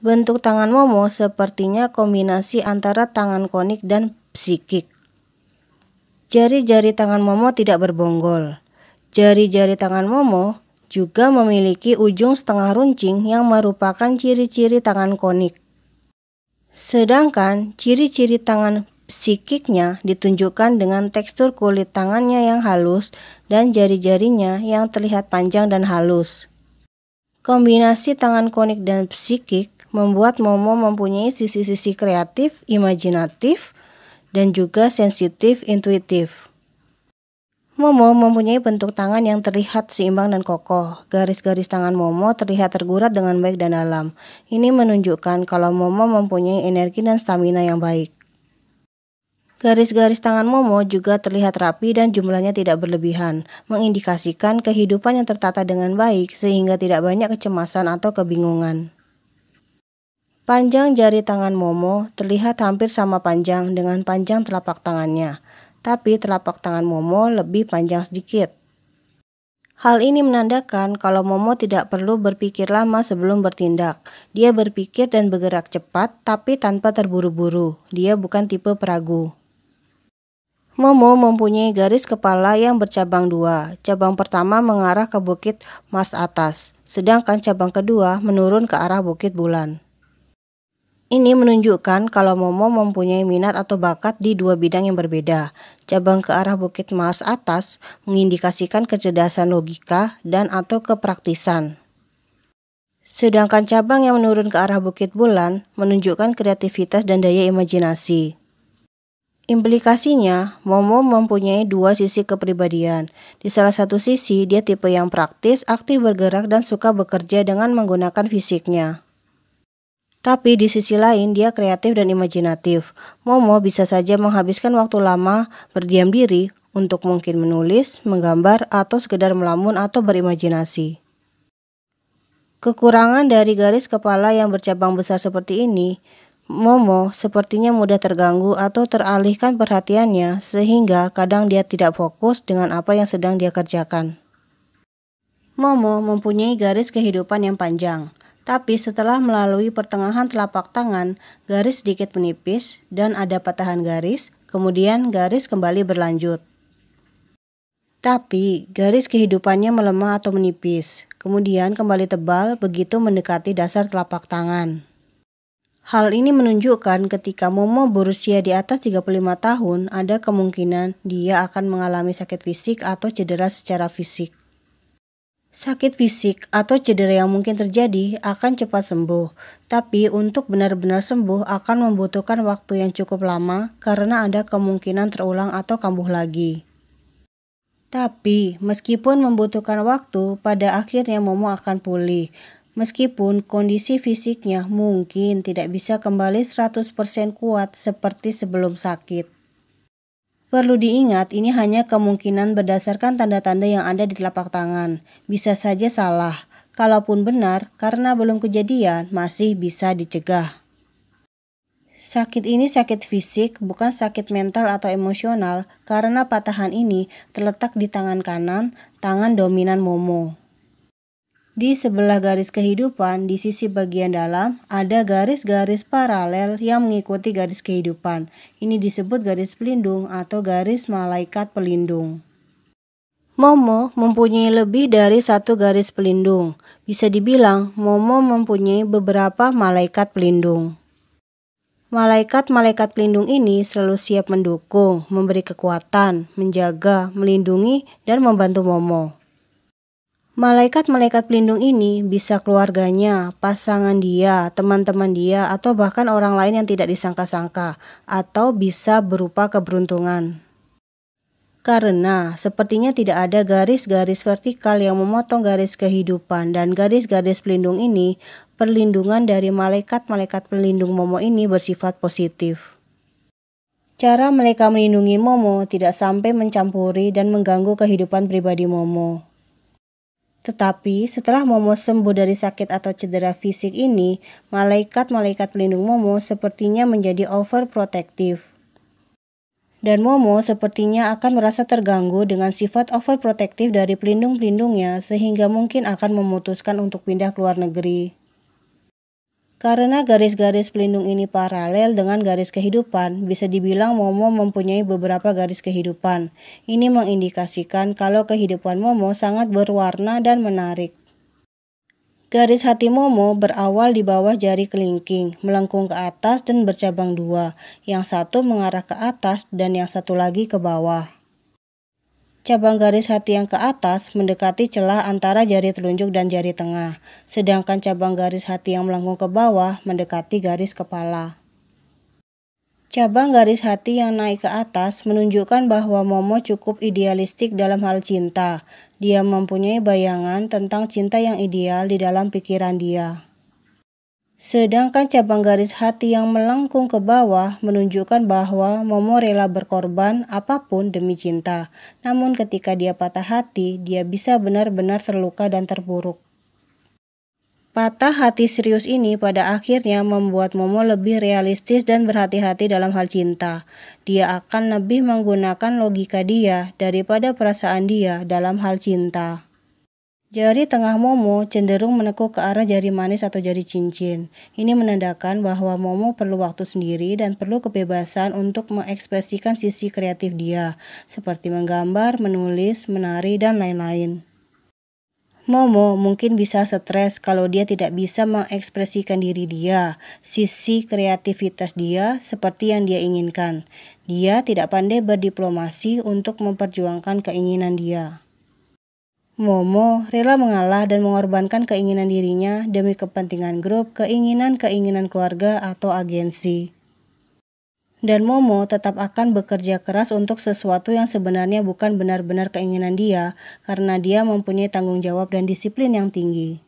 Bentuk tangan Momo sepertinya kombinasi antara tangan konik dan psikik. Jari-jari tangan Momo tidak berbonggol. Jari-jari tangan Momo juga memiliki ujung setengah runcing yang merupakan ciri-ciri tangan konik. Sedangkan ciri-ciri tangan psikiknya ditunjukkan dengan tekstur kulit tangannya yang halus dan jari-jarinya yang terlihat panjang dan halus. Kombinasi tangan konik dan psikik membuat Momo mempunyai sisi-sisi kreatif, imajinatif, dan juga sensitif, intuitif. Momo mempunyai bentuk tangan yang terlihat seimbang dan kokoh. Garis-garis tangan Momo terlihat tergurat dengan baik dan dalam. Ini menunjukkan kalau Momo mempunyai energi dan stamina yang baik. Garis-garis tangan Momo juga terlihat rapi dan jumlahnya tidak berlebihan, mengindikasikan kehidupan yang tertata dengan baik sehingga tidak banyak kecemasan atau kebingungan. Panjang jari tangan Momo terlihat hampir sama panjang dengan panjang telapak tangannya, tapi telapak tangan Momo lebih panjang sedikit. Hal ini menandakan kalau Momo tidak perlu berpikir lama sebelum bertindak. Dia berpikir dan bergerak cepat, tapi tanpa terburu-buru. Dia bukan tipe peragu. Momo mempunyai garis kepala yang bercabang dua. Cabang pertama mengarah ke Bukit Mars atas, sedangkan cabang kedua menurun ke arah Bukit Bulan. Ini menunjukkan kalau Momo mempunyai minat atau bakat di dua bidang yang berbeda. Cabang ke arah Bukit Mars atas mengindikasikan kecerdasan logika dan atau kepraktisan. Sedangkan cabang yang menurun ke arah Bukit Bulan menunjukkan kreativitas dan daya imajinasi. Implikasinya, Momo mempunyai dua sisi kepribadian. Di salah satu sisi, dia tipe yang praktis, aktif bergerak, dan suka bekerja dengan menggunakan fisiknya. Tapi di sisi lain, dia kreatif dan imajinatif. Momo bisa saja menghabiskan waktu lama berdiam diri untuk mungkin menulis, menggambar, atau sekedar melamun atau berimajinasi. Kekurangan dari garis kepala yang bercabang besar seperti ini, Momo sepertinya mudah terganggu atau teralihkan perhatiannya sehingga kadang dia tidak fokus dengan apa yang sedang dia kerjakan. Momo mempunyai garis kehidupan yang panjang. Tapi setelah melalui pertengahan telapak tangan, garis sedikit menipis dan ada patahan garis, kemudian garis kembali berlanjut. Tapi garis kehidupannya melemah atau menipis, kemudian kembali tebal begitu mendekati dasar telapak tangan. Hal ini menunjukkan ketika Momo berusia di atas 35 tahun, ada kemungkinan dia akan mengalami sakit fisik atau cedera secara fisik. Sakit fisik atau cedera yang mungkin terjadi akan cepat sembuh, tapi untuk benar-benar sembuh akan membutuhkan waktu yang cukup lama karena ada kemungkinan terulang atau kambuh lagi. Tapi meskipun membutuhkan waktu, pada akhirnya Momo akan pulih. Meskipun kondisi fisiknya mungkin tidak bisa kembali 100% kuat seperti sebelum sakit. Perlu diingat, ini hanya kemungkinan berdasarkan tanda-tanda yang ada di telapak tangan. Bisa saja salah. Kalaupun benar, karena belum kejadian, masih bisa dicegah. Sakit ini sakit fisik, bukan sakit mental atau emosional, karena patahan ini terletak di tangan kanan, tangan dominan Momo. Di sebelah garis kehidupan, di sisi bagian dalam, ada garis-garis paralel yang mengikuti garis kehidupan. Ini disebut garis pelindung atau garis malaikat pelindung. Momo mempunyai lebih dari satu garis pelindung. Bisa dibilang, Momo mempunyai beberapa malaikat pelindung. Malaikat-malaikat pelindung ini selalu siap mendukung, memberi kekuatan, menjaga, melindungi, dan membantu Momo. Malaikat-malaikat pelindung ini bisa keluarganya, pasangan dia, teman-teman dia, atau bahkan orang lain yang tidak disangka-sangka, atau bisa berupa keberuntungan. Karena sepertinya tidak ada garis-garis vertikal yang memotong garis kehidupan dan garis-garis pelindung ini, perlindungan dari malaikat-malaikat pelindung Momo ini bersifat positif. Cara mereka melindungi Momo tidak sampai mencampuri dan mengganggu kehidupan pribadi Momo. Tetapi setelah Momo sembuh dari sakit atau cedera fisik ini, malaikat-malaikat pelindung Momo sepertinya menjadi overprotective. Dan Momo sepertinya akan merasa terganggu dengan sifat overprotective dari pelindung-pelindungnya sehingga mungkin akan memutuskan untuk pindah ke luar negeri. Karena garis-garis pelindung ini paralel dengan garis kehidupan, bisa dibilang Momo mempunyai beberapa garis kehidupan. Ini mengindikasikan kalau kehidupan Momo sangat berwarna dan menarik. Garis hati Momo berawal di bawah jari kelingking, melengkung ke atas dan bercabang dua. Yang satu mengarah ke atas dan yang satu lagi ke bawah. Cabang garis hati yang ke atas mendekati celah antara jari telunjuk dan jari tengah, sedangkan cabang garis hati yang melengkung ke bawah mendekati garis kepala. Cabang garis hati yang naik ke atas menunjukkan bahwa Momo cukup idealistik dalam hal cinta. Dia mempunyai bayangan tentang cinta yang ideal di dalam pikiran dia. Sedangkan cabang garis hati yang melengkung ke bawah menunjukkan bahwa Momo rela berkorban apapun demi cinta. Namun ketika dia patah hati, dia bisa benar-benar terluka dan terpuruk. Patah hati serius ini pada akhirnya membuat Momo lebih realistis dan berhati-hati dalam hal cinta. Dia akan lebih menggunakan logika dia daripada perasaan dia dalam hal cinta. Jari tengah Momo cenderung menekuk ke arah jari manis atau jari cincin. Ini menandakan bahwa Momo perlu waktu sendiri dan perlu kebebasan untuk mengekspresikan sisi kreatif dia, seperti menggambar, menulis, menari, dan lain-lain. Momo mungkin bisa stres kalau dia tidak bisa mengekspresikan diri dia, sisi kreativitas dia seperti yang dia inginkan. Dia tidak pandai berdiplomasi untuk memperjuangkan keinginan dia. Momo rela mengalah dan mengorbankan keinginan dirinya demi kepentingan grup, keinginan-keinginan keluarga, atau agensi. Dan Momo tetap akan bekerja keras untuk sesuatu yang sebenarnya bukan benar-benar keinginan dia, karena dia mempunyai tanggung jawab dan disiplin yang tinggi.